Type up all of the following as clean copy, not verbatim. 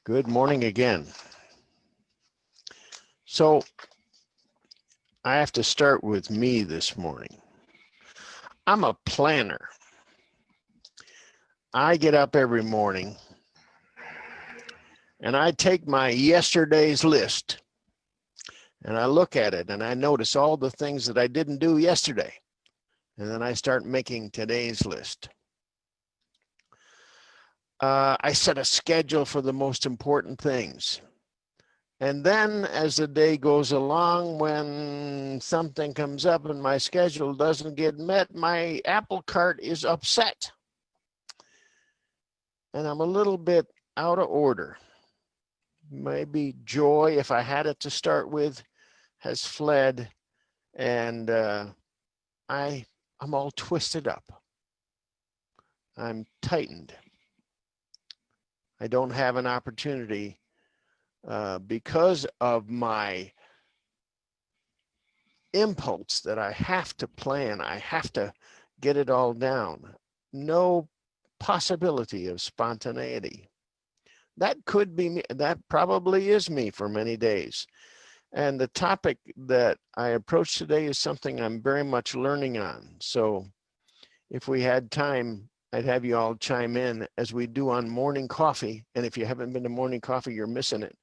Good morning again. So I have to start with me this morning. I'm a planner. I get up every morning and I take my yesterday's list and I look at it and I notice all the things that I didn't do yesterday. And then I start making today's list. I set a schedule for the most important things. And then as the day goes along, when something comes up and my schedule doesn't get met, my apple cart is upset. And I'm a little bit out of order. Maybe joy, if I had it to start with, has fled, and I'm all twisted up. I'm tightened. I don't have an opportunity because of my impulse that I have to plan. I have to get it all down. No possibility of spontaneity. That could be me. That probably is me for many days. And the topic that I approach today is something I'm very much learning on. So if we had time, I'd have you all chime in as we do on morning coffee. And if you haven't been to morning coffee, you're missing it,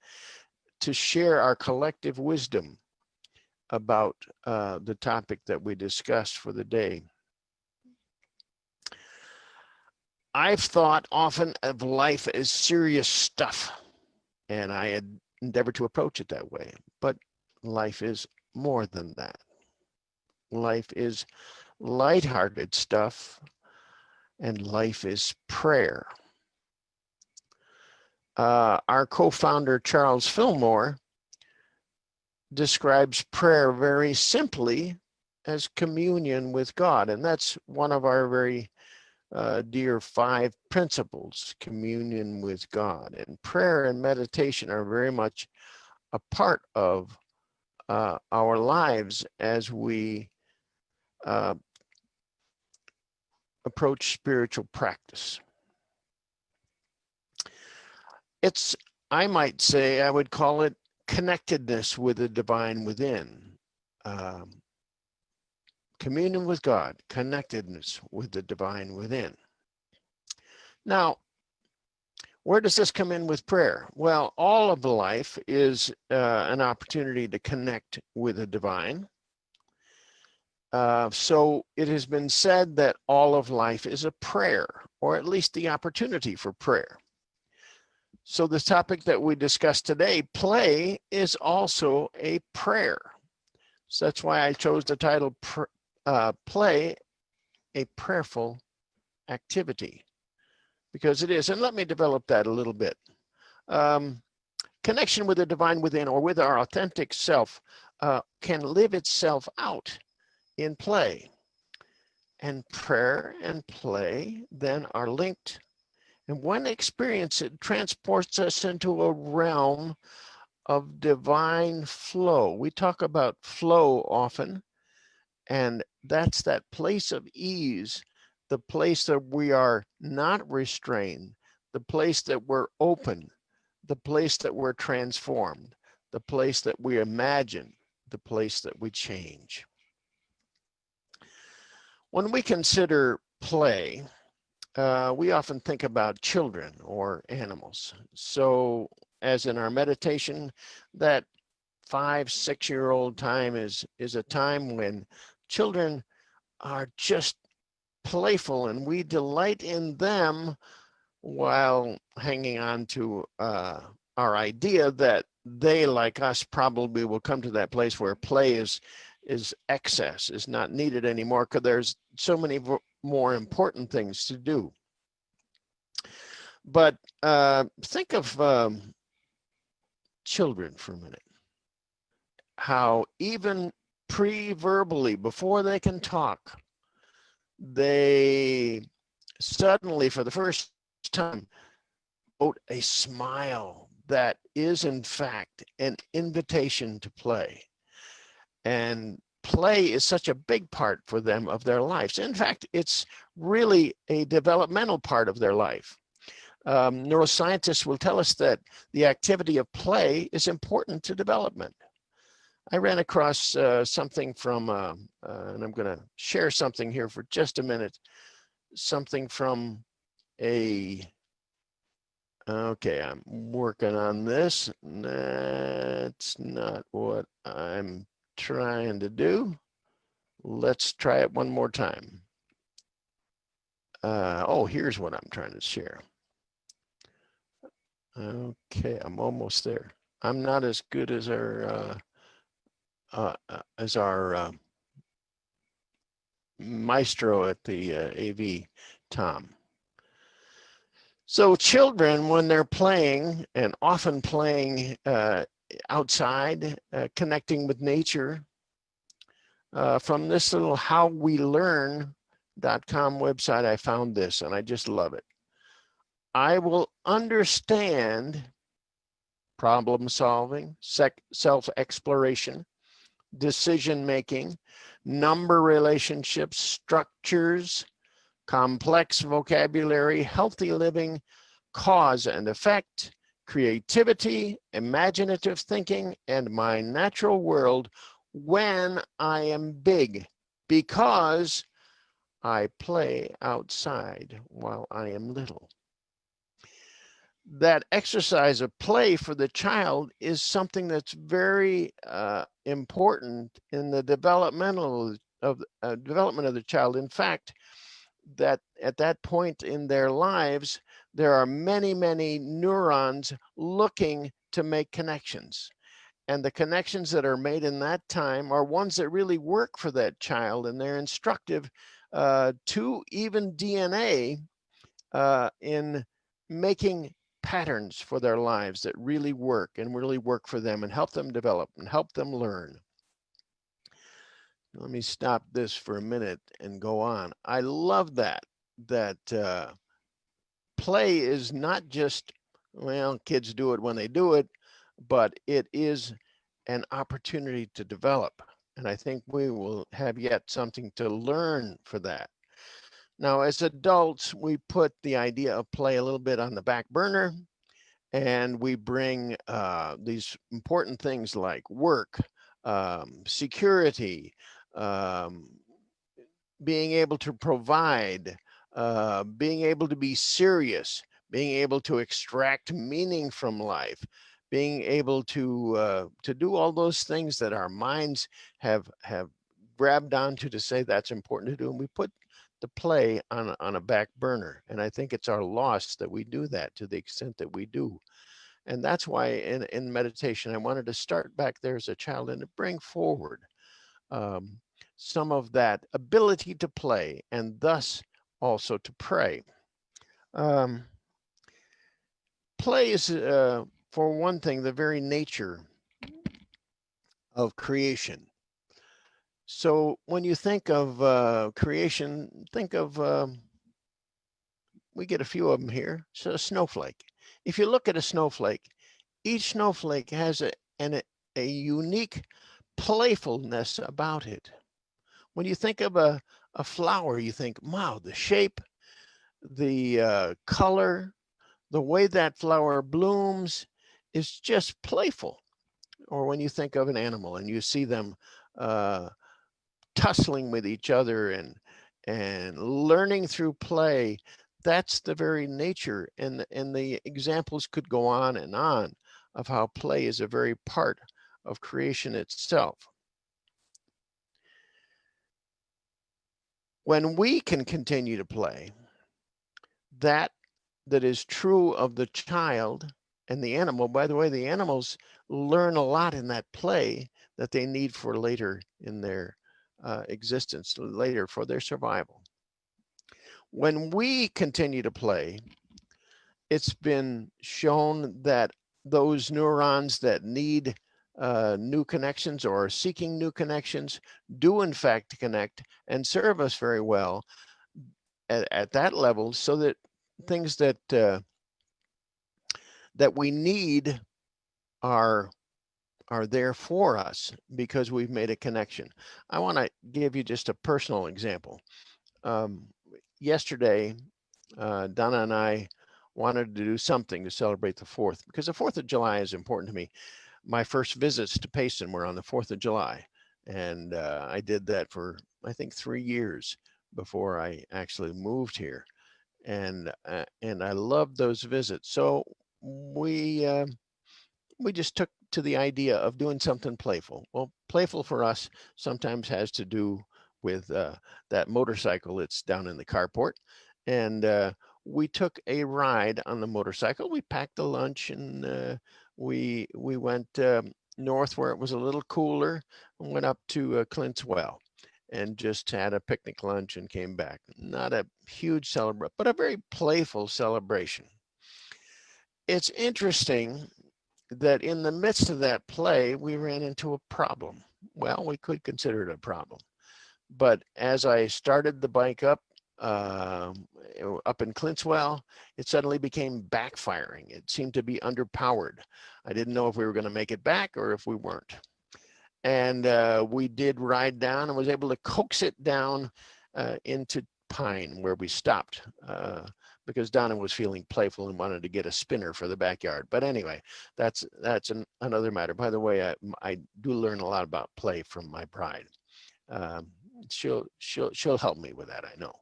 to share our collective wisdom about the topic that we discussed for the day. I've thought often of life as serious stuff, and I had endeavored to approach it that way. But life is more than that. Life is lighthearted stuff, and life is prayer. Our co-founder, Charles Fillmore, describes prayer very simply as communion with God. And that's one of our very dear 5 principles, communion with God. And prayer and meditation are very much a part of our lives as we approach spiritual practice. It's, I might say, I would call it connectedness with the divine within. Communion with God, connectedness with the divine within. Now, where does this come in with prayer? Well, all of life is an opportunity to connect with the divine. So it has been said that all of life is a prayer, or at least the opportunity for prayer. So the topic that we discussed today, play, is also a prayer. So that's why I chose the title, Play, a Prayerful Activity, because it is. And let me develop that a little bit. Connection with the divine within, or with our authentic self, can live itself out in play. And prayer and play then are linked. And when experienced, it transports us into a realm of divine flow. We talk about flow often, and that's that place of ease, the place that we are not restrained, the place that we're open, the place that we're transformed, the place that we imagine, the place that we change. When we consider play, we often think about children or animals. So as in our meditation, that 5-6-year-old time is a time when children are just playful, and we delight in them while hanging on to our idea that they, like us, probably will come to that place where play is excess, is not needed anymore, because there's so many more important things to do. But think of children for a minute. How even pre-verbally, before they can talk, they suddenly, for the first time, quote a smile that is in fact an invitation to play. And play is such a big part for them of their lives. In fact, it's really a developmental part of their life. Neuroscientists will tell us that the activity of play is important to development. I ran across something from, and I'm going to share something here for just a minute, something from okay, I'm working on this. That's not what I'm trying to do. Let's try it one more time. Oh, here's what I'm trying to share. Okay, I'm almost there. I'm not as good as our maestro at the AV, Tom. So children, when they're playing, and often playing outside, connecting with nature, from this little howwelearn.com website, I found this, and I just love it. I will understand problem solving, self-exploration, decision-making, number relationships, structures, complex vocabulary, healthy living, cause and effect, creativity, imaginative thinking, and my natural world when I am big, because I play outside while I am little. That exercise of play for the child is something that's very important in the development of the child. In fact, that at that point in their lives, there are many, many neurons looking to make connections. And the connections that are made in that time are ones that really work for that child, and they're instructive to even DNA in making patterns for their lives that really work for them and help them develop and help them learn. Let me stop this for a minute and go on. I love that play is not just, well, kids do it when they do it, but it is an opportunity to develop. And I think we will have yet something to learn for that. Now, as adults, we put the idea of play a little bit on the back burner, and we bring these important things like work, security, um, being able to provide, being able to be serious, being able to extract meaning from life, being able to do all those things that our minds have grabbed onto to say that's important to do, and we put the play on a back burner. And I think it's our loss that we do that to the extent that we do. And that's why in meditation, I wanted to start back there as a child and to bring forward um, some of that ability to play and thus also to pray. Play is, for one thing, the very nature of creation. So when you think of creation, think of, we get a few of them here, so a snowflake. If you look at a snowflake, each snowflake has a unique playfulness about it. When you think of a flower, you think, wow, the shape, the color, the way that flower blooms is just playful. Or when you think of an animal and you see them tussling with each other and learning through play, that's the very nature. And the examples could go on and on of how play is a very part of creation itself. When we can continue to play, that is true of the child and the animal. By the way, the animals learn a lot in that play that they need for later in their existence, later for their survival. When we continue to play, it's been shown that those neurons that need new connections or are seeking new connections do in fact connect and serve us very well at that level, so that things that we need are there for us because we've made a connection. I want to give you just a personal example. Yesterday, Donna and I wanted to do something to celebrate the 4th, because the 4th of July is important to me. My first visits to Payson were on the 4th of July. And I did that for, I think, 3 years before I actually moved here. And I loved those visits. So we just took to the idea of doing something playful. Well, playful for us sometimes has to do with that motorcycle that's down in the carport. And we took a ride on the motorcycle. We packed a lunch, and we went north where it was a little cooler, and went up to Clint's Well and just had a picnic lunch and came back. Not a huge celebration, but a very playful celebration. It's interesting that in the midst of that play, we ran into a problem. Well, we could consider it a problem. But as I started the bike up in Clintswell, it suddenly became backfiring. It seemed to be underpowered. I didn't know if we were going to make it back or if we weren't. And we did ride down and was able to coax it down into Pine, where we stopped, because Donna was feeling playful and wanted to get a spinner for the backyard. But anyway, that's another matter. By the way, I do learn a lot about play from my bride. She'll help me with that, I know.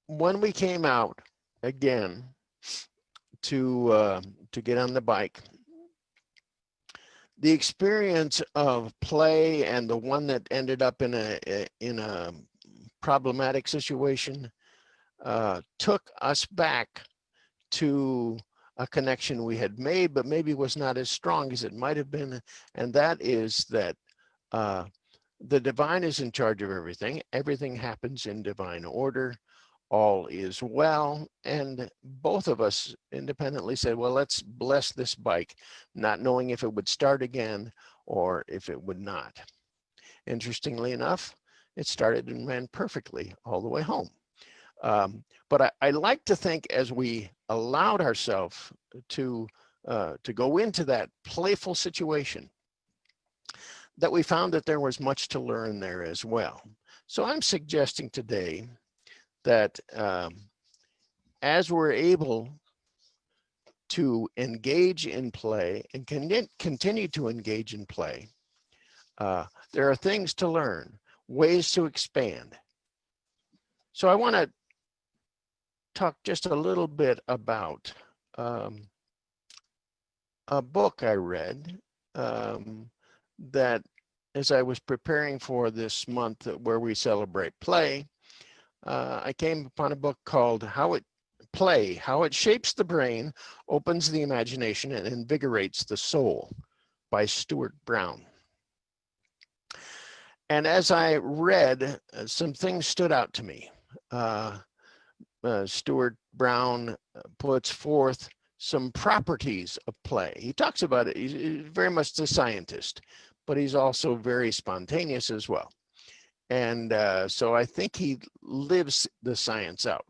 When we came out again to get on the bike, the experience of play and the one that ended up in a problematic situation took us back to a connection we had made, but maybe was not as strong as it might have been. And that is that the divine is in charge of everything. Everything happens in divine order. All is well. And both of us independently said, well, let's bless this bike, not knowing if it would start again or if it would not. Interestingly enough, it started and ran perfectly all the way home. But I like to think, as we allowed ourselves to go into that playful situation, that we found that there was much to learn there as well. So I'm suggesting today that as we're able to engage in play and continue to engage in play, there are things to learn, ways to expand. So I want to talk just a little bit about a book I read that, as I was preparing for this month where we celebrate play, I came upon a book called How It Shapes the Brain, Opens the Imagination, and Invigorates the Soul by Stuart Brown. And as I read, some things stood out to me. Stuart Brown puts forth some properties of play. He talks about it. He's very much a scientist, but he's also very spontaneous as well. And so I think he lives the science out.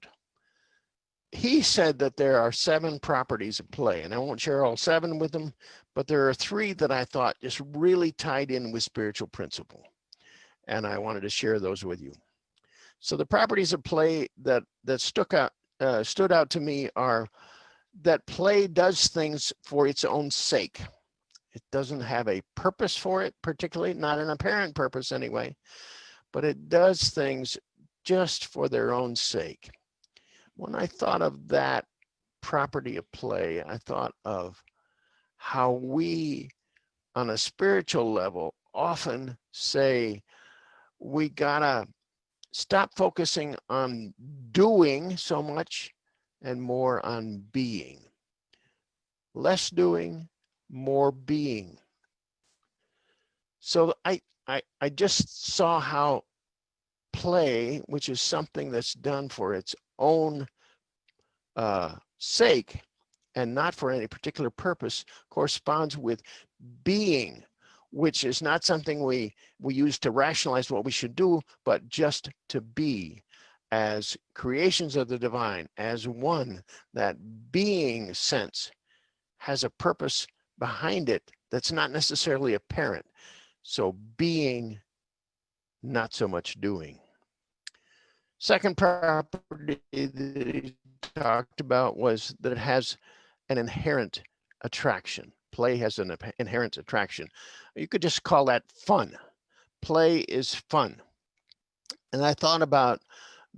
He said that there are 7 properties of play, and I won't share all 7 with them, but there are 3 that I thought just really tied in with spiritual principle. And I wanted to share those with you. So the properties of play that stood out to me are that play does things for its own sake. It doesn't have a purpose for it, particularly, not an apparent purpose anyway, but it does things just for their own sake. When I thought of that property of play, I thought of how we, on a spiritual level, often say we gotta stop focusing on doing so much and more on being. Less doing, more being. So I just saw how play, which is something that's done for its own sake and not for any particular purpose, corresponds with being, which is not something we use to rationalize what we should do, but just to be as creations of the divine, as one. That being sense has a purpose behind it that's not necessarily apparent. So being, not so much doing. Second property that he talked about was that it has an inherent attraction. Play has an inherent attraction. You could just call that fun. Play is fun. And I thought about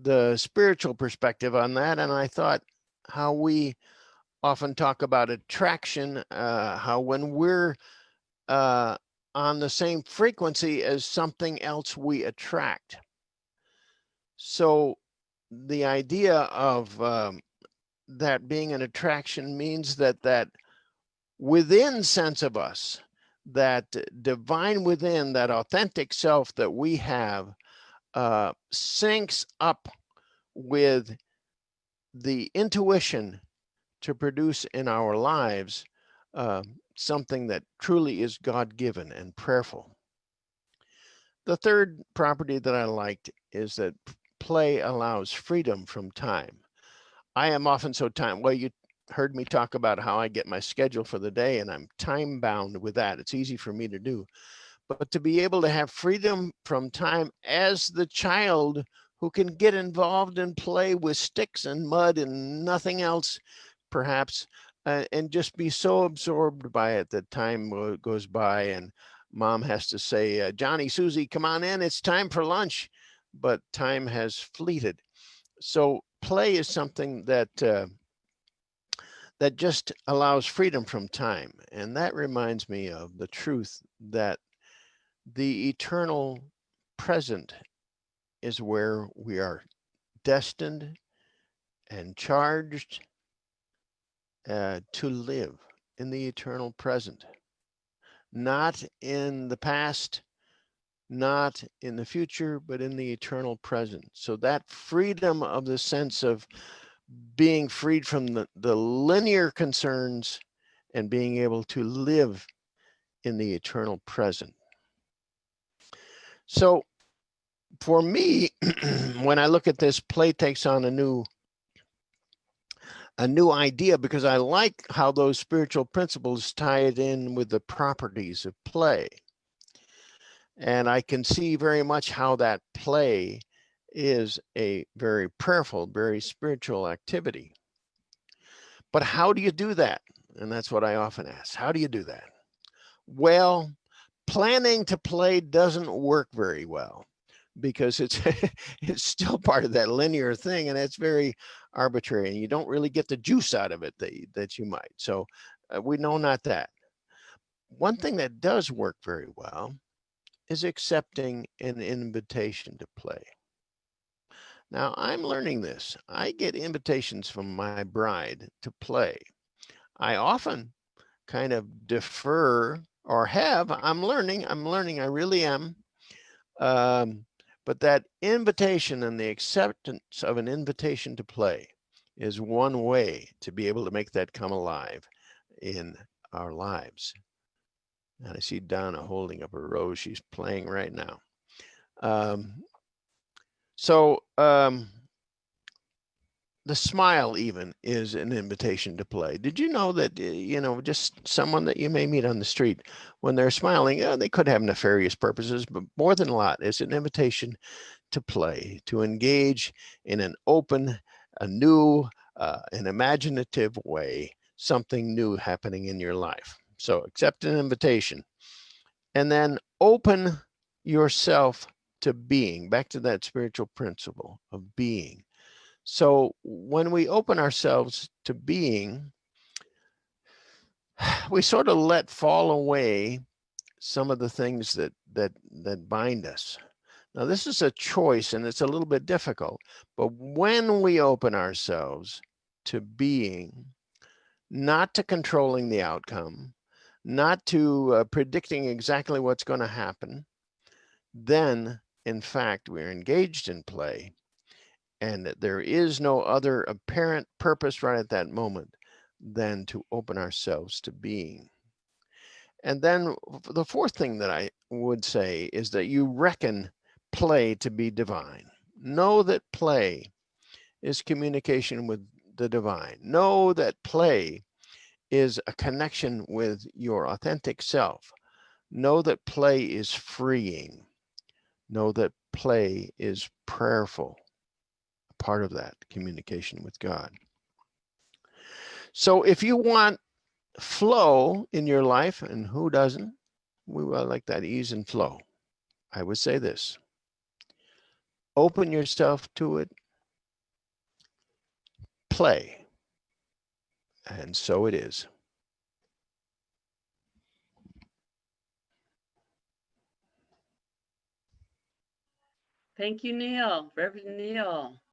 the spiritual perspective on that, and I thought how we often talk about attraction, how when we're on the same frequency as something else, we attract. So the idea of that being an attraction means that within sense of us, that divine within, that authentic self that we have, syncs up with the intuition to produce in our lives something that truly is God-given and prayerful. The third property that I liked is that play allows freedom from time. I am often so well, you heard me talk about how I get my schedule for the day, and I'm time bound with that. It's easy for me to do. But to be able to have freedom from time as the child who can get involved and play with sticks and mud and nothing else, perhaps, and just be so absorbed by it that time goes by and mom has to say, Johnny, Susie, come on in, it's time for lunch. But time has fleeted. So play is something that that just allows freedom from time. And that reminds me of the truth that the eternal present is where we are destined and charged to live, in the eternal present, not in the past, not in the future, but in the eternal present. So that freedom of the sense of being freed from the linear concerns and being able to live in the eternal present. So for me, when I look at this, play takes on a new idea, because I like how those spiritual principles tie it in with the properties of play. And I can see very much how that play is a very prayerful, very spiritual activity. But how do you do that? And that's what I often ask. How do you do that? Well, planning to play doesn't work very well, because it's it's still part of that linear thing, and it's very arbitrary, and you don't really get the juice out of it that you might. So we know not that. One thing that does work very well is accepting an invitation to play. Now, I'm learning this. I get invitations from my bride to play. I often kind of defer, or have. I'm learning, I really am. But that invitation and the acceptance of an invitation to play is one way to be able to make that come alive in our lives. And I see Donna holding up her rose. She's playing right now. The smile even is an invitation to play. Did you know that, just someone that you may meet on the street, when they're smiling, they could have nefarious purposes, but more than a lot, it's an invitation to play, to engage in an open, a new, an imaginative way, something new happening in your life. So accept an invitation, and then open yourself to being, back to that spiritual principle of being. So when we open ourselves to being, we sort of let fall away some of the things that bind us. Now, this is a choice, and it's a little bit difficult, but when we open ourselves to being, not to controlling the outcome, not to predicting exactly what's going to happen, then, in fact, we're engaged in play, and there is no other apparent purpose right at that moment than to open ourselves to being. And then the fourth thing that I would say is that you reckon play to be divine. Know that play is communication with the divine. Know that play is a connection with your authentic self. Know that play is freeing. Know that play is prayerful, a part of that communication with God. So if you want flow in your life, and who doesn't? We will like that ease and flow. I would say this: open yourself to it, play, and so it is. Thank you, Neal, Reverend Neal.